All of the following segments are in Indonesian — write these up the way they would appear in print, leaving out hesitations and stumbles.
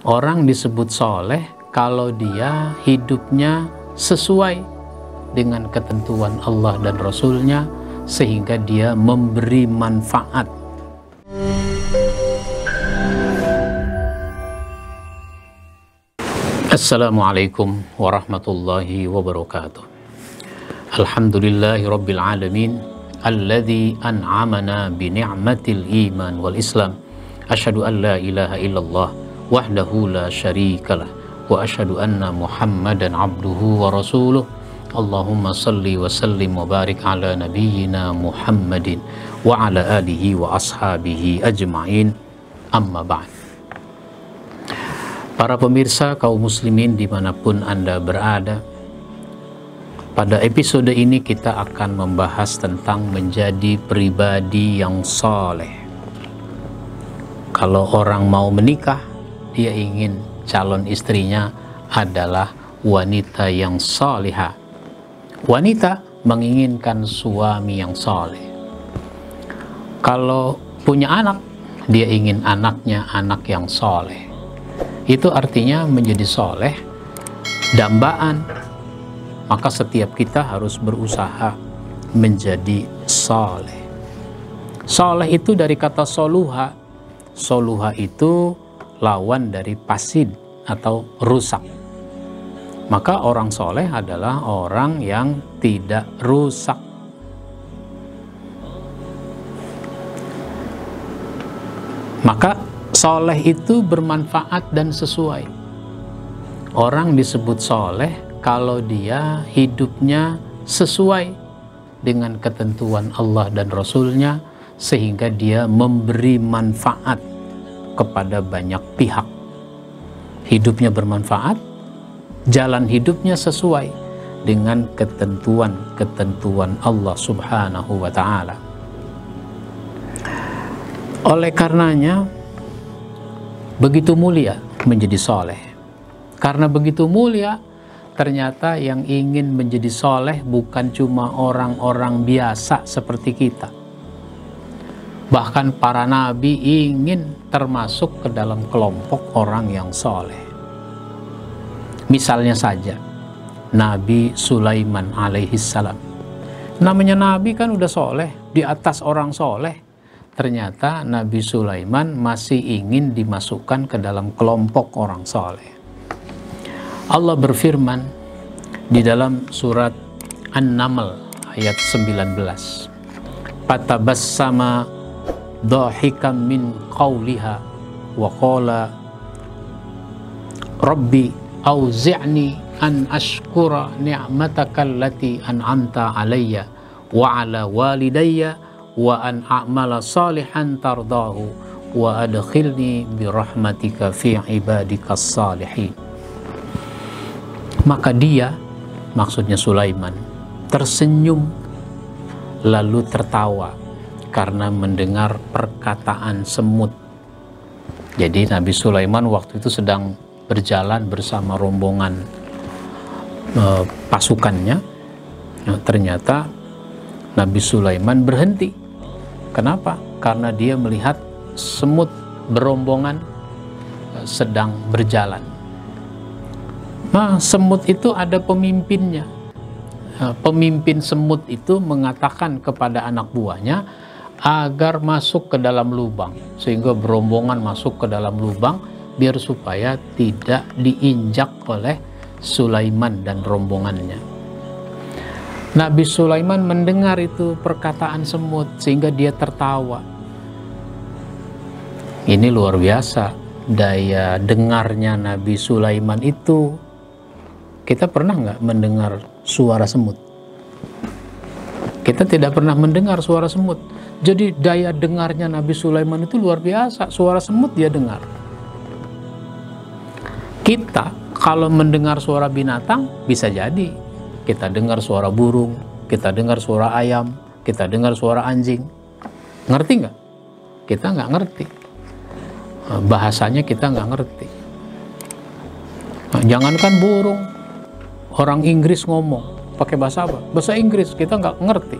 Orang disebut soleh kalau dia hidupnya sesuai dengan ketentuan Allah dan Rasulnya, sehingga dia memberi manfaat. Assalamualaikum warahmatullahi wabarakatuh. Alhamdulillahi rabbil alamin, alladzi an'amana bi ni'matil iman wal islam. Asyhadu an la ilaha illallah wahdahu la syarikalah wa asyhadu anna Muhammadan abduhu wa rasuluh. Allahumma salli wa sallim wa barik ala nabiyyina Muhammadin wa ala alihi wa ashabihi ajma'in. Amma ba'd. Para pemirsa kaum muslimin dimanapun Anda berada, pada episode ini kita akan membahas tentang menjadi pribadi yang saleh. Kalau orang mau menikah, dia ingin calon istrinya adalah wanita yang salihah. Wanita menginginkan suami yang saleh. Kalau punya anak, dia ingin anaknya anak yang saleh. Itu artinya menjadi soleh dambaan. Maka setiap kita harus berusaha menjadi soleh. Soleh itu dari kata soluha. Soluha itu lawan dari fasid atau rusak. Maka orang soleh adalah orang yang tidak rusak. Maka soleh itu bermanfaat dan sesuai. Orang disebut soleh kalau dia hidupnya sesuai dengan ketentuan Allah dan Rasulnya, sehingga dia memberi manfaat kepada banyak pihak. Hidupnya bermanfaat, jalan hidupnya sesuai dengan ketentuan Allah Subhanahu wa ta'ala. Oleh karenanya, begitu mulia menjadi soleh. Karena begitu mulia, ternyata yang ingin menjadi soleh bukan cuma orang-orang biasa seperti kita. Bahkan para nabi ingin termasuk ke dalam kelompok orang yang soleh. Misalnya saja, Nabi Sulaiman alaihissalam. Namanya nabi kan udah soleh, di atas orang soleh. Ternyata Nabi Sulaiman masih ingin dimasukkan ke dalam kelompok orang soleh. Allah berfirman di dalam surat An-Naml ayat 19. Fatabassama dhahikan min qawliha wa qala Rabbi auzi'ni an ashkura ni'mataka allati an'amta alayya wa ala walidayya wa an a'mala salihan tardahu wa adkhilni birahmatika fi ibadikas salihin. Maka dia, maksudnya Sulaiman, tersenyum lalu tertawa karena mendengar perkataan semut. Jadi Nabi Sulaiman waktu itu sedang berjalan bersama rombongan pasukannya. Nah, ternyata Nabi Sulaiman berhenti. Kenapa? Karena dia melihat semut berombongan sedang berjalan. Nah, semut itu ada pemimpinnya. Pemimpin semut itu mengatakan kepada anak buahnya agar masuk ke dalam lubang, sehingga berombongan masuk ke dalam lubang biar supaya tidak diinjak oleh Sulaiman dan rombongannya. Nabi Sulaiman mendengar itu perkataan semut sehingga dia tertawa. Ini luar biasa daya dengarnya Nabi Sulaiman itu. Kita pernah nggak mendengar suara semut? Kita tidak pernah mendengar suara semut. Jadi daya dengarnya Nabi Sulaiman itu luar biasa. Suara semut dia dengar. Kita kalau mendengar suara binatang bisa jadi kita dengar suara burung, kita dengar suara ayam, kita dengar suara anjing. Ngerti nggak? Kita nggak ngerti. Bahasanya kita nggak ngerti. Jangankan burung, orang Inggris ngomong pakai bahasa apa? Bahasa Inggris kita nggak ngerti.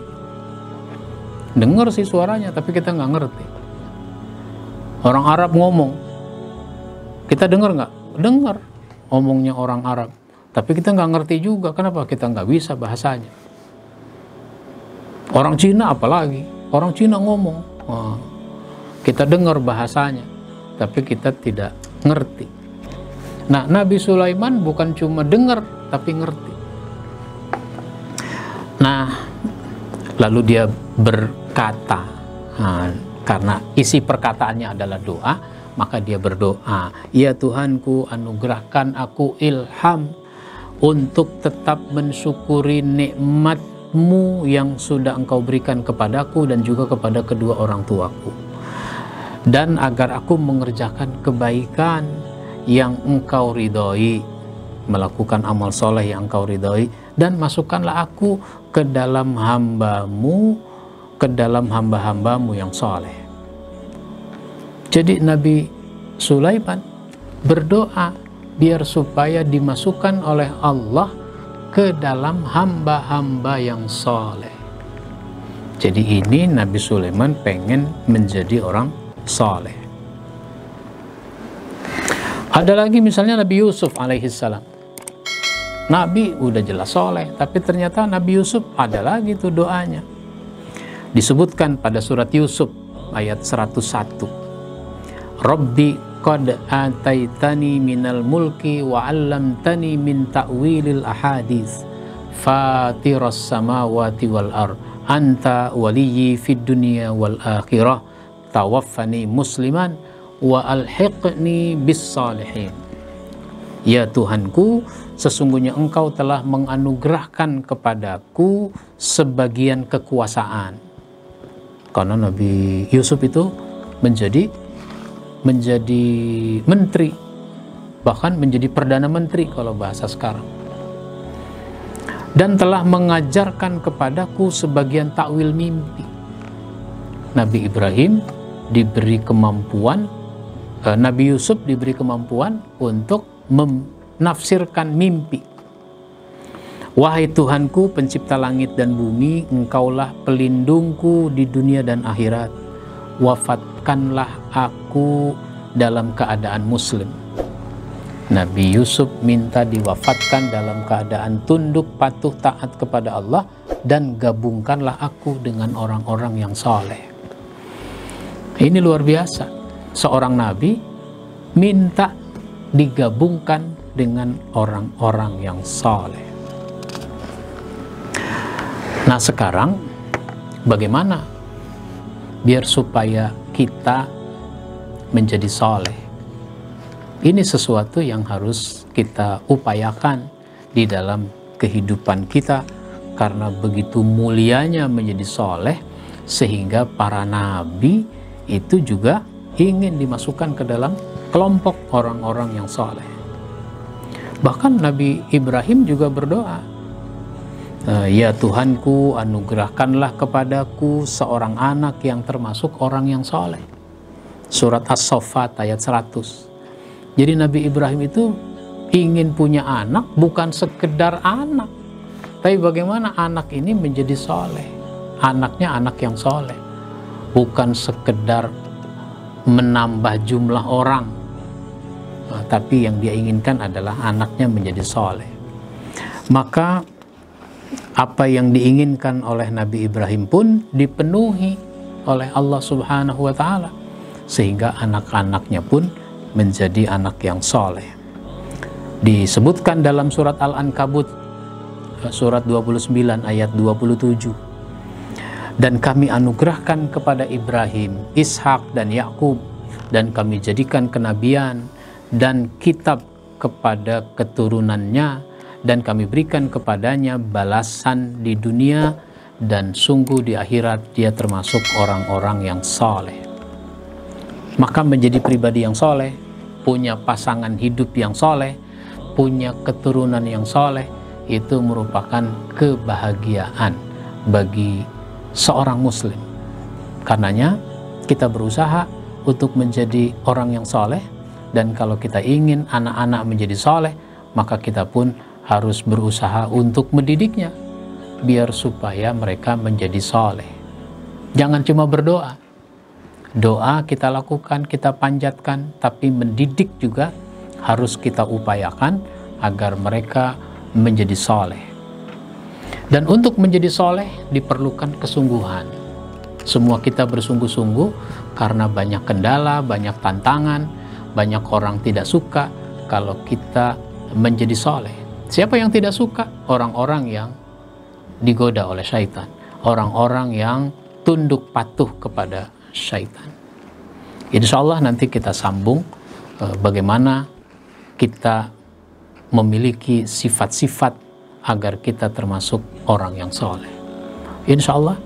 Dengar sih suaranya, tapi kita nggak ngerti. Orang Arab ngomong, Kita dengar nggak? Dengar omongnya orang Arab, tapi kita nggak ngerti juga. Kenapa? Kita nggak bisa bahasanya. Orang Cina apalagi, orang Cina ngomong, kita dengar bahasanya, tapi kita tidak ngerti. Nah, Nabi Sulaiman bukan cuma dengar, tapi ngerti. Nah, lalu dia berkata, karena isi perkataannya adalah doa, maka dia berdoa, ya Tuhanku, anugerahkan aku ilham untuk tetap mensyukuri nikmat-Mu yang sudah Engkau berikan kepadaku dan juga kepada kedua orang tuaku, dan agar aku mengerjakan kebaikan yang Engkau ridhoi, melakukan amal soleh yang Engkau ridhoi, dan masukkanlah aku ke dalam hamba-Mu, ke dalam hamba-hamba-Mu yang soleh. Jadi Nabi Sulaiman berdoa biar supaya dimasukkan oleh Allah ke dalam hamba-hamba yang soleh. Jadi ini Nabi Sulaiman pengen menjadi orang soleh. Ada lagi misalnya Nabi Yusuf alaihissalam. Nabi udah jelas soleh, tapi ternyata Nabi Yusuf ada lagi tuh doanya. Disebutkan pada surat Yusuf ayat 101. Rabbi qad ataitani minal mulki wa 'allamtani min ta'wilil ahadits fatiras samawati wal ard anta waliyyi fid dunya wal akhirah tawaffani musliman wa alhiqni bis salihin. Ya Tuhanku, sesungguhnya Engkau telah menganugerahkan kepadaku sebagian kekuasaan. Karena Nabi Yusuf itu menjadi menteri, bahkan menjadi perdana menteri kalau bahasa sekarang, dan telah mengajarkan kepadaku sebagian takwil mimpi. Nabi Ibrahim diberi kemampuan, Nabi Yusuf diberi kemampuan untuk menafsirkan mimpi. Wahai Tuhanku, pencipta langit dan bumi, Engkaulah pelindungku di dunia dan akhirat. Wafatkanlah aku dalam keadaan muslim. Nabi Yusuf minta diwafatkan dalam keadaan tunduk patuh taat kepada Allah, dan gabungkanlah aku dengan orang-orang yang soleh. Ini luar biasa, seorang nabi minta digabungkan dengan orang-orang yang soleh. Nah sekarang bagaimana biar supaya kita menjadi soleh? Ini sesuatu yang harus kita upayakan di dalam kehidupan kita, karena begitu mulianya menjadi soleh, sehingga para nabi itu juga ingin dimasukkan ke dalam kelompok orang-orang yang soleh. Bahkan Nabi Ibrahim juga berdoa, ya Tuhanku, anugerahkanlah kepadaku seorang anak yang termasuk orang yang soleh. Surat As-Saffat ayat 100. Jadi Nabi Ibrahim itu ingin punya anak, bukan sekedar anak, tapi bagaimana anak ini menjadi soleh. Anaknya anak yang soleh, bukan sekedar menambah jumlah orang, tapi yang dia inginkan adalah anaknya menjadi soleh. Maka apa yang diinginkan oleh Nabi Ibrahim pun dipenuhi oleh Allah Subhanahu wa Ta'ala, sehingga anak-anaknya pun menjadi anak yang soleh. Disebutkan dalam surat Al-Ankabut surat 29 ayat 27, dan kami anugerahkan kepada Ibrahim, Ishak dan Yakub, dan kami jadikan kenabian dan kitab kepada keturunannya, dan kami berikan kepadanya balasan di dunia, dan sungguh di akhirat dia termasuk orang-orang yang soleh. Maka menjadi pribadi yang soleh, punya pasangan hidup yang soleh, punya keturunan yang soleh, itu merupakan kebahagiaan bagi seorang muslim. Karenanya kita berusaha untuk menjadi orang yang soleh, dan kalau kita ingin anak-anak menjadi soleh, maka kita pun harus berusaha untuk mendidiknya biar supaya mereka menjadi soleh. Jangan cuma berdoa. Doa kita lakukan, kita panjatkan, tapi mendidik juga harus kita upayakan agar mereka menjadi soleh. Dan untuk menjadi soleh diperlukan kesungguhan. Semua kita bersungguh-sungguh karena banyak kendala, banyak tantangan, banyak orang tidak suka kalau kita menjadi soleh. Siapa yang tidak suka? Orang-orang yang digoda oleh syaitan, orang-orang yang tunduk patuh kepada syaitan. Insya Allah nanti kita sambung bagaimana kita memiliki sifat-sifat agar kita termasuk orang yang soleh. Insya Allah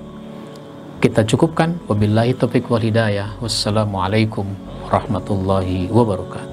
kita cukupkan. Wabillahi taufiq wal hidayah. Wassalamualaikum warahmatullahi wabarakatuh.